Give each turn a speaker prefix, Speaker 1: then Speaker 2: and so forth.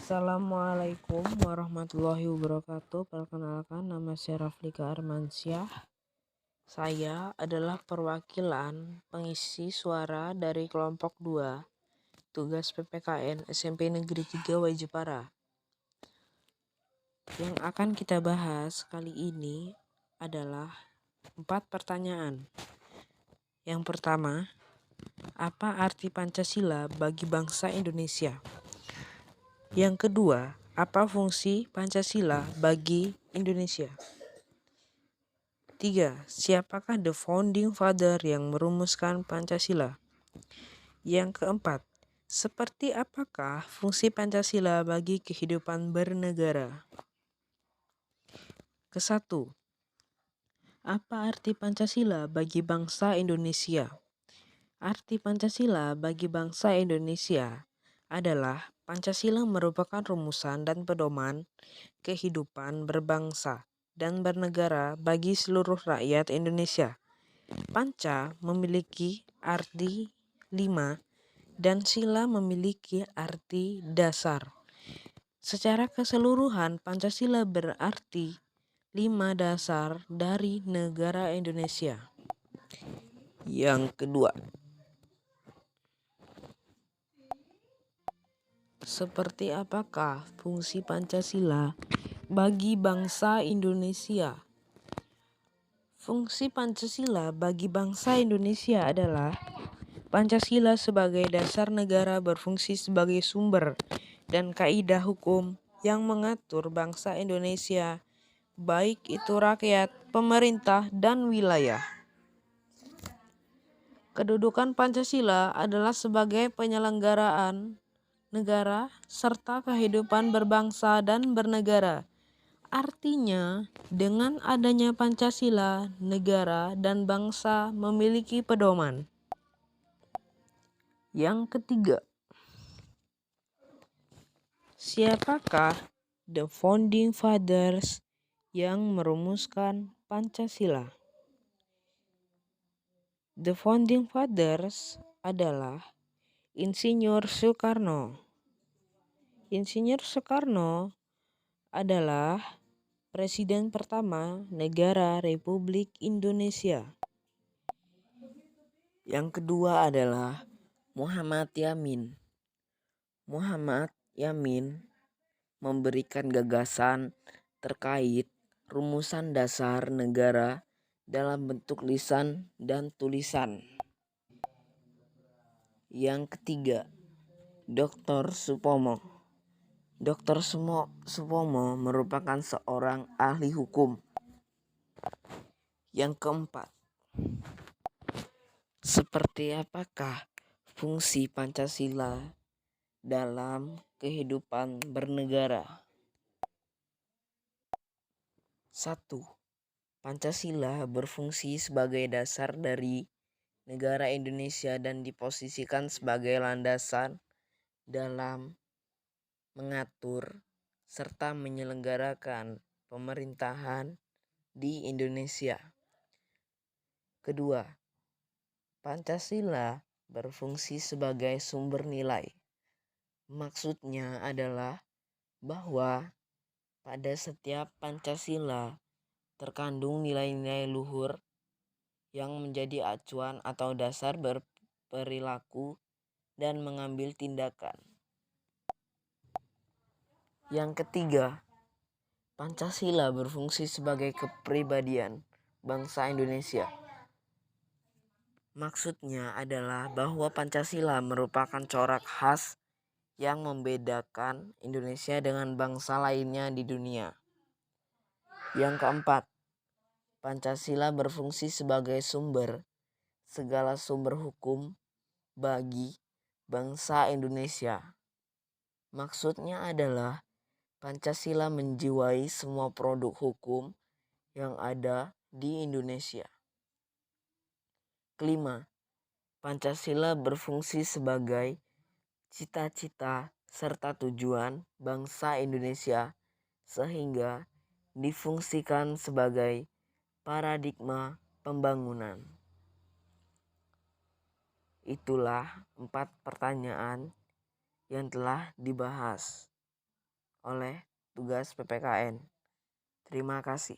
Speaker 1: Assalamualaikum warahmatullahi wabarakatuh. Perkenalkan, nama saya Raflika Armansyah. Saya adalah perwakilan pengisi suara dari kelompok 2 tugas PPKN SMP Negeri 3 Wajipara. Yang akan kita bahas kali ini adalah 4 pertanyaan. Yang pertama, apa arti Pancasila bagi bangsa Indonesia? Yang kedua, apa fungsi Pancasila bagi Indonesia? 3. Siapakah the founding father yang merumuskan Pancasila? Yang keempat, seperti apakah fungsi Pancasila bagi kehidupan bernegara? Kesatu, apa arti Pancasila bagi bangsa Indonesia? Arti Pancasila bagi bangsa Indonesia adalah Pancasila merupakan rumusan dan pedoman kehidupan berbangsa dan bernegara bagi seluruh rakyat Indonesia. Panca memiliki arti 5 dan sila memiliki arti dasar. Secara keseluruhan, Pancasila berarti 5 dasar dari negara Indonesia. Yang kedua, seperti apakah fungsi Pancasila bagi bangsa Indonesia? Fungsi Pancasila bagi bangsa Indonesia adalah Pancasila sebagai dasar negara berfungsi sebagai sumber dan kaidah hukum yang mengatur bangsa Indonesia, baik itu rakyat, pemerintah, dan wilayah. Kedudukan Pancasila adalah sebagai penyelenggaraan negara serta kehidupan berbangsa dan bernegara. Artinya, dengan adanya Pancasila, negara dan bangsa memiliki pedoman. Yang ketiga, siapakah the founding fathers yang merumuskan Pancasila? The founding fathers adalah Insinyur Soekarno. Insinyur Soekarno adalah Presiden pertama negara Republik Indonesia. Yang kedua adalah Muhammad Yamin. Muhammad Yamin memberikan gagasan terkait rumusan dasar negara dalam bentuk lisan dan tulisan. Yang ketiga, Dr. Supomo. Dr. Supomo merupakan seorang ahli hukum. Yang keempat, seperti apakah fungsi Pancasila dalam kehidupan bernegara? 1. Pancasila berfungsi sebagai dasar dari negara Indonesia dan diposisikan sebagai landasan dalam mengatur serta menyelenggarakan pemerintahan di Indonesia. Kedua, Pancasila berfungsi sebagai sumber nilai. Maksudnya adalah bahwa pada setiap Pancasila terkandung nilai-nilai luhur yang menjadi acuan atau dasar berperilaku dan mengambil tindakan. Yang ketiga, Pancasila berfungsi sebagai kepribadian bangsa Indonesia. Maksudnya adalah bahwa Pancasila merupakan corak khas yang membedakan Indonesia dengan bangsa lainnya di dunia. Yang keempat, Pancasila berfungsi sebagai segala sumber hukum bagi bangsa Indonesia. Maksudnya adalah Pancasila menjiwai semua produk hukum yang ada di Indonesia. Kelima, Pancasila berfungsi sebagai cita-cita serta tujuan bangsa Indonesia sehingga difungsikan sebagai paradigma pembangunan. Itulah 4 pertanyaan yang telah dibahas. oleh tugas PPKN. Terima kasih.